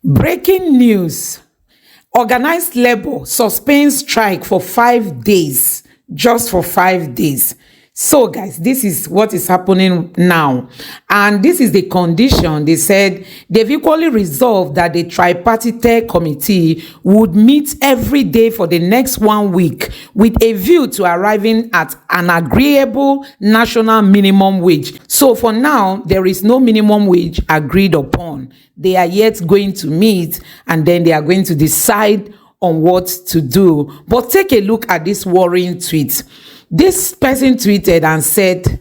Breaking news. Organized labor suspends strike for 5 days. Just for 5 days. So guys, this is what is happening now. And this is the condition. They said they've equally resolved that the tripartite committee would meet every day for the next 1 week with a view to arriving at an agreeable national minimum wage. So for now, there is no minimum wage agreed upon. They are yet going to meet and then they are going to decide on what to do. But take a look at this worrying tweet. This person tweeted and said,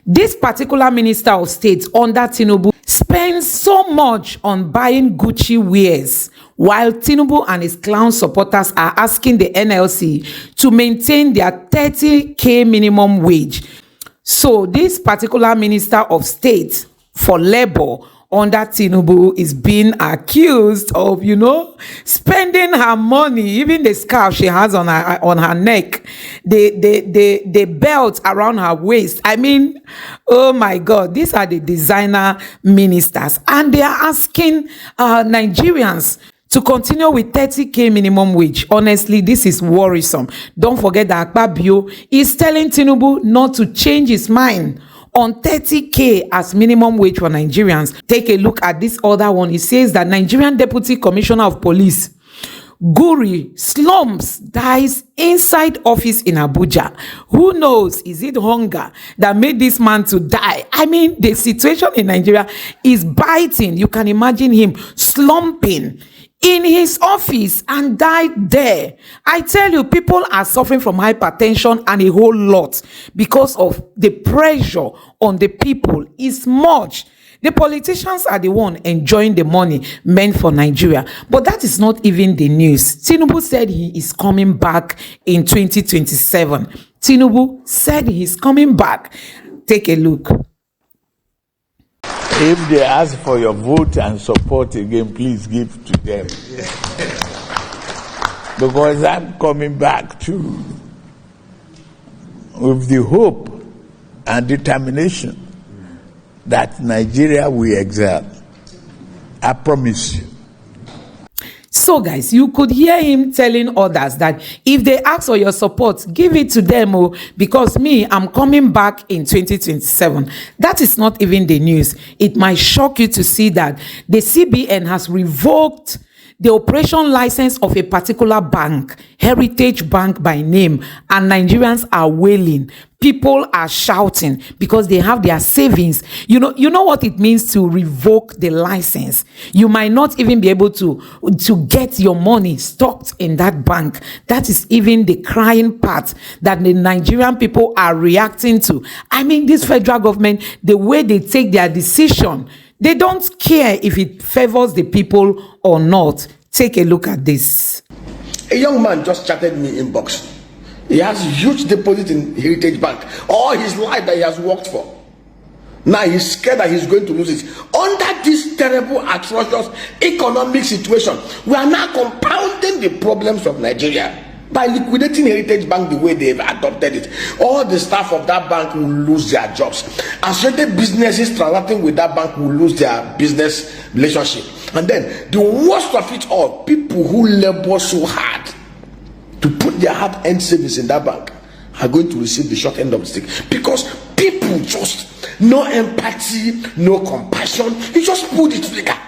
this particular minister of state under Tinubu spends so much on buying Gucci wares, while Tinubu and his clown supporters are asking the NLC to maintain their 30K minimum wage. So this particular minister of state for labor under Tinubu is being accused of, spending her money, even the scarf she has on her neck, the belt around her waist. I mean, oh my God, these are the designer ministers, and they are asking Nigerians to continue with 30K minimum wage. Honestly, this is worrisome. Don't forget that Akpabio is telling Tinubu not to change his mind on 30K as minimum wage for Nigerians. Take a look at this other one. It says that Nigerian Deputy Commissioner of Police Guri slumps, dies inside office in Abuja. Who knows? Is it hunger that made this man to die? I mean, the situation in Nigeria is biting. You can imagine him slumping in his office and died there. I tell you, people are suffering from hypertension and a whole lot because of the pressure on the people is much. The politicians are the one enjoying the money meant for Nigeria. But that is not even the news. Tinubu said he is coming back in 2027. Tinubu said he is coming back. Take a look. If they ask for your vote and support again, please give to them. Because I'm coming back too. With the hope and determination that Nigeria will excel. I promise you. So guys, you could hear him telling others that if they ask for your support, give it to them, because me, I'm coming back in 2027. That is not even the news. It might shock you to see that the CBN has revoked the operation license of a particular bank, Heritage Bank by name, and Nigerians are wailing. People are shouting because they have their savings. You know what it means to revoke the license. You might not even be able to get your money stocked in that bank. That is even the crying part that the Nigerian people are reacting to. I mean, this federal government, the way they take their decision, they don't care if it favors the people or not. Take a look at this. A young man just chatted me inbox. He has huge deposit in Heritage Bank. All his life that he has worked for. Now he's scared that he's going to lose it. Under this terrible, atrocious economic situation, we are now compounding the problems of Nigeria by liquidating Heritage Bank the way they've adopted it. All the staff of that bank will lose their jobs. Associated businesses transacting with that bank will lose their business relationship. And then the worst of it all, people who labor so hard to put their hard-earned savings in that bank are going to receive the short end of the stick, because people just no empathy, no compassion. You just pull the trigger.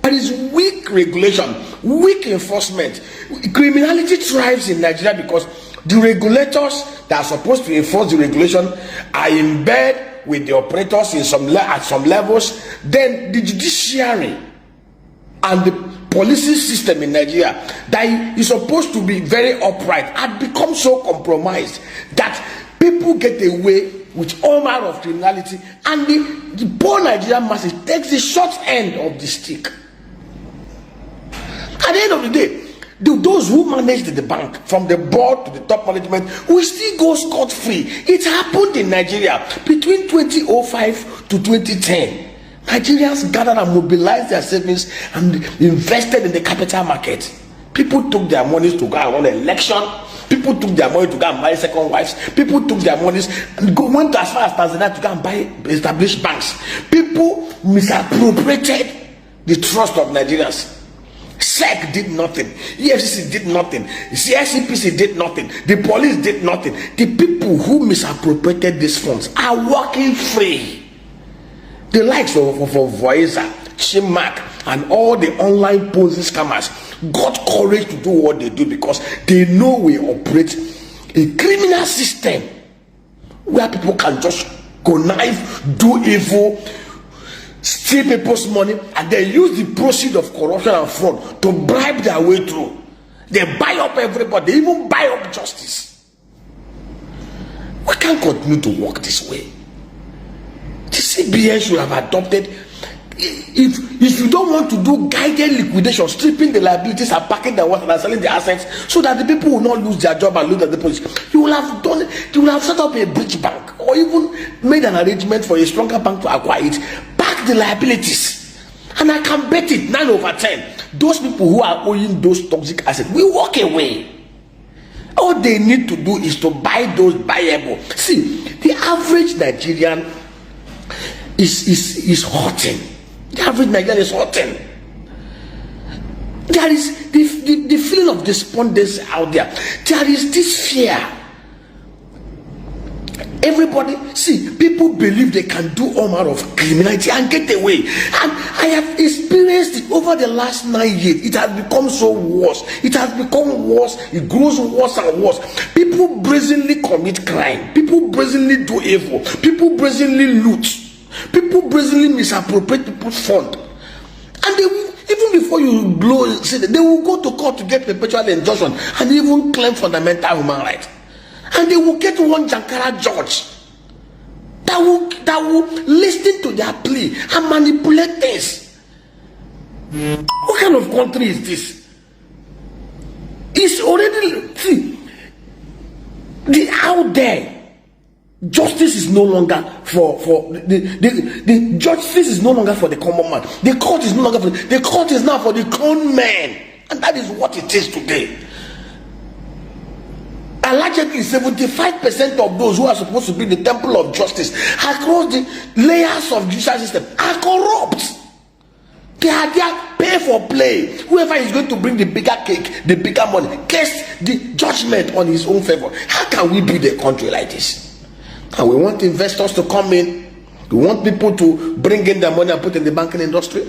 There is weak regulation, weak enforcement. Criminality thrives in Nigeria because the regulators that are supposed to enforce the regulation are in bed with the operators at some levels. Then the judiciary and the policing system in Nigeria that is supposed to be very upright had become so compromised that people get away with all manner of criminality, and the poor Nigerian masses takes the short end of the stick. At the end of the day, those who managed the bank, from the board to the top management, will still go scot-free. It happened in Nigeria between 2005 to 2010. Nigerians gathered and mobilized their savings and invested in the capital market. People took their monies to go and run an election. People took their money to go and buy second wives. People took their monies and went as far as Tanzania to go and buy established banks. People misappropriated the trust of Nigerians. SEC did nothing. EFCC did nothing. CICPC did nothing. The police did nothing. The people who misappropriated these funds are walking free. The likes of Voiza, Chimak, and all the online Ponzi scammers got courage to do what they do because they know we operate a criminal system where people can just connive, do evil, steal people's money, and then use the proceeds of corruption and fraud to bribe their way through. They buy up everybody. They even buy up justice. We can't continue to work this way. The CBN should have adopted. If you don't want to do guided liquidation, stripping the liabilities and packing the water and selling the assets so that the people will not lose their job and lose their deposits, you will have done it. You will have set up a bridge bank or even made an arrangement for a stronger bank to acquire it, pack the liabilities, and I can bet it 9 over 10. Those people who are owing those toxic assets will walk away. All they need to do is to buy those buyable. See, the average Nigerian is hurting. The average Nigerian is hurting. There is the feeling of despondency out there. There is this fear. Everybody, see, people believe they can do all manner of criminality and get away. And I have experienced it over the last 9 years. It has become so worse. It has become worse. It grows worse and worse. People brazenly commit crime. People brazenly do evil. People brazenly loot. People brazenly misappropriate people's fund. And they will, even before you blow, they will go to court to get perpetual injunction and even claim fundamental human rights. And they will get one Jankara judge that will listen to their plea and manipulate things. What kind of country is this? It's already, see, the out there. Justice is no longer for the justice is no longer for the common man. The court is no longer for the court is now for the con man, and that is what it is today. Allegedly, 75% of those who are supposed to be the temple of justice across the layers of judicial system are corrupt. They are there, pay for play. Whoever is going to bring the bigger cake, the bigger money, cast the judgment on his own favor. How can we build a country like this? And we want investors to come in. We want people to bring in their money and put in the banking industry.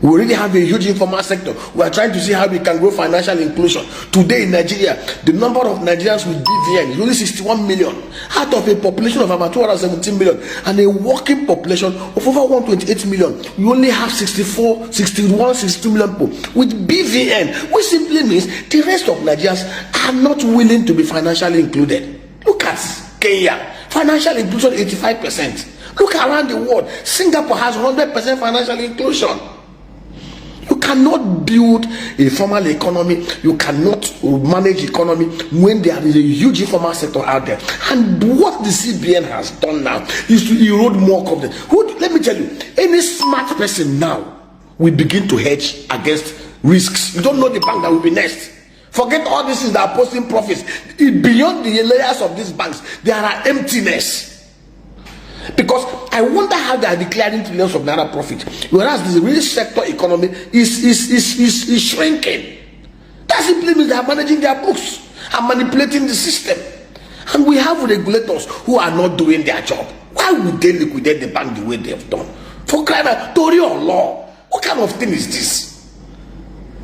We already have a huge informal sector. We are trying to see how we can grow financial inclusion. Today in Nigeria, the number of Nigerians with BVN is only 61 million out of a population of about 217 million and a working population of over 128 million. We only have 61, 62 million people with BVN, which simply means the rest of Nigerians are not willing to be financially included. Look at Kenya, financial inclusion 85%. Look around the world, Singapore has 100% financial inclusion. You cannot build a formal economy, you cannot manage economy when there is a huge informal sector out there. And what the CBN has done now is to erode more confidence. Let me tell you, any smart person now will begin to hedge against risks. You don't know the bank that will be next. Forget all this is that are posting profits. Beyond the layers of these banks, there are emptiness. Because I wonder how they are declaring trillions of naira profit, whereas the real sector economy is shrinking. That simply means they are managing their books and manipulating the system. And we have regulators who are not doing their job. Why would they liquidate the bank the way they have done? For crying out, Tory or law? What kind of thing is this?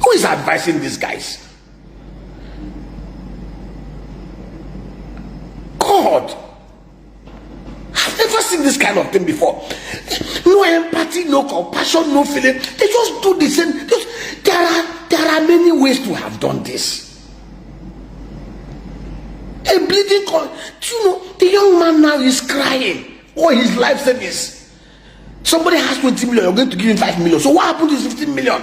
Who is advising these guys? God, I've never seen this kind of thing before. No empathy, no compassion, no feeling. They just do the same. There are many ways to have done this. A bleeding you know, the young man now is crying. All his life savings. Somebody has 20 million, you're going to give him 5 million. So what happened to 15 million?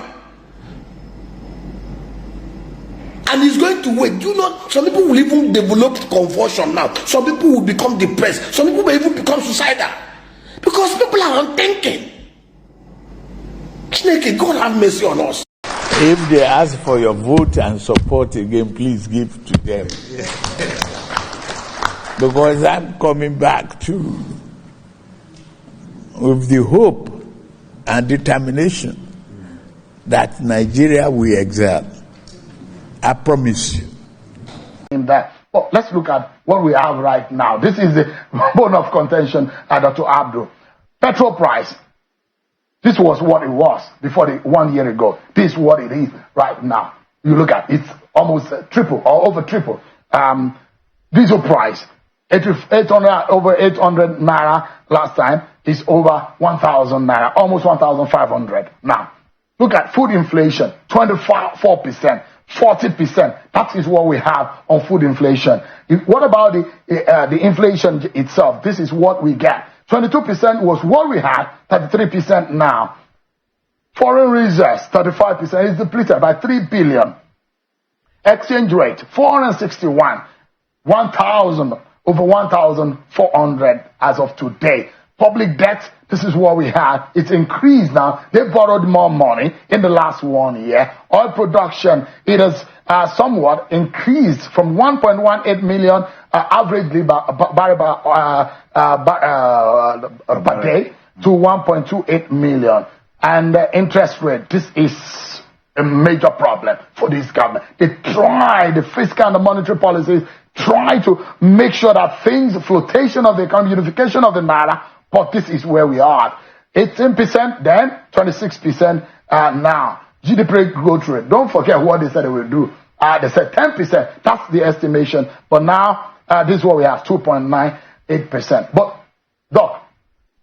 And he's going to wait. You know, some people will even develop convulsion now. Some people will become depressed. Some people may even become suicidal. Because people are unthinking. Chineke, God have mercy on us. If they ask for your vote and support again, please give to them. Because I'm coming back too, with the hope and determination that Nigeria will excel. I promise you. In that. Well, let's look at what we have right now. This is the bone of contention, Dr. Abdul. Petrol price. This was what it was before 1 year ago. This is what it is right now. You look at it, it's almost triple or over triple. Diesel price, 800 over 800 naira last time is over 1,000 naira, almost 1,500 now. Look at food inflation, 24%, 40%. That is what we have on food inflation. What about the inflation itself? This is what we get. 22% was what we had, 33% now. Foreign reserves, 35%, is depleted by 3 billion. Exchange rate, 461, 1,000, over 1,400 as of today. Public debt, this is what we had. It's increased now. They borrowed more money in the last 1 year. Oil production, it has somewhat increased from 1.18 million averagely per day to 1.28 million. And interest rate, this is a major problem for this government. They try, the fiscal and the monetary policies, try to make sure that things, flotation of the economy, unification of the naira, but this is where we are. 18% then, 26% now. GDP growth rate, don't forget what they said they will do. They said 10%, that's the estimation, but now this is what we have, 2.98%. But, Doc,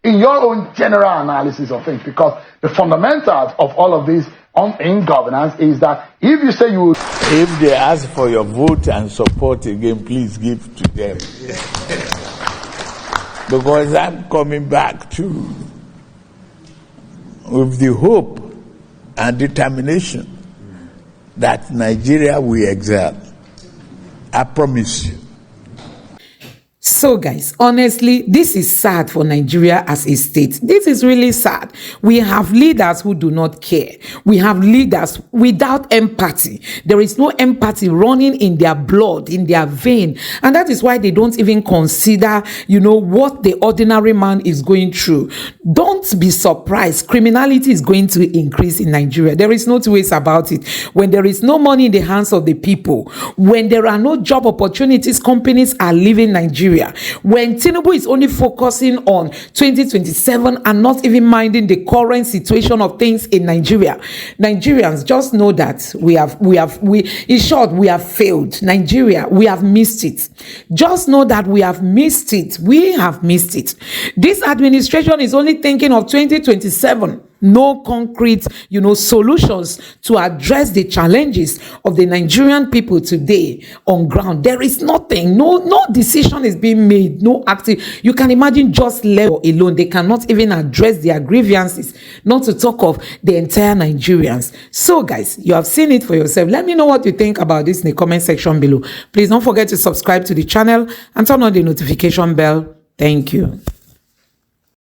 in your own general analysis of things, because the fundamentals of all of this in governance is that if you say you... If they ask for your vote and support again, please give to them. Because I'm coming back too with the hope and determination that Nigeria will excel. I promise you. So guys, honestly, this is sad for Nigeria as a state. This is really sad. We have leaders who do not care. We have leaders without empathy. There is no empathy running in their blood, in their vein. And that is why they don't even consider, what the ordinary man is going through. Don't be surprised. Criminality is going to increase in Nigeria. There is no two ways about it. When there is no money in the hands of the people, when there are no job opportunities, companies are leaving Nigeria. When Tinubu is only focusing on 2027 and not even minding the current situation of things in Nigeria, Nigerians just know that in short, we have failed. Nigeria, we have missed it. Just know that we have missed it. We have missed it. This administration is only thinking of 2027. No concrete, solutions to address the challenges of the Nigerian people today on ground. There is nothing. No decision is being made. No active. You can imagine just level alone. They cannot even address their grievances, not to talk of the entire Nigerians. So guys, you have seen it for yourself. Let me know what you think about this in the comment section below. Please don't forget to subscribe to the channel and turn on the notification bell. Thank you.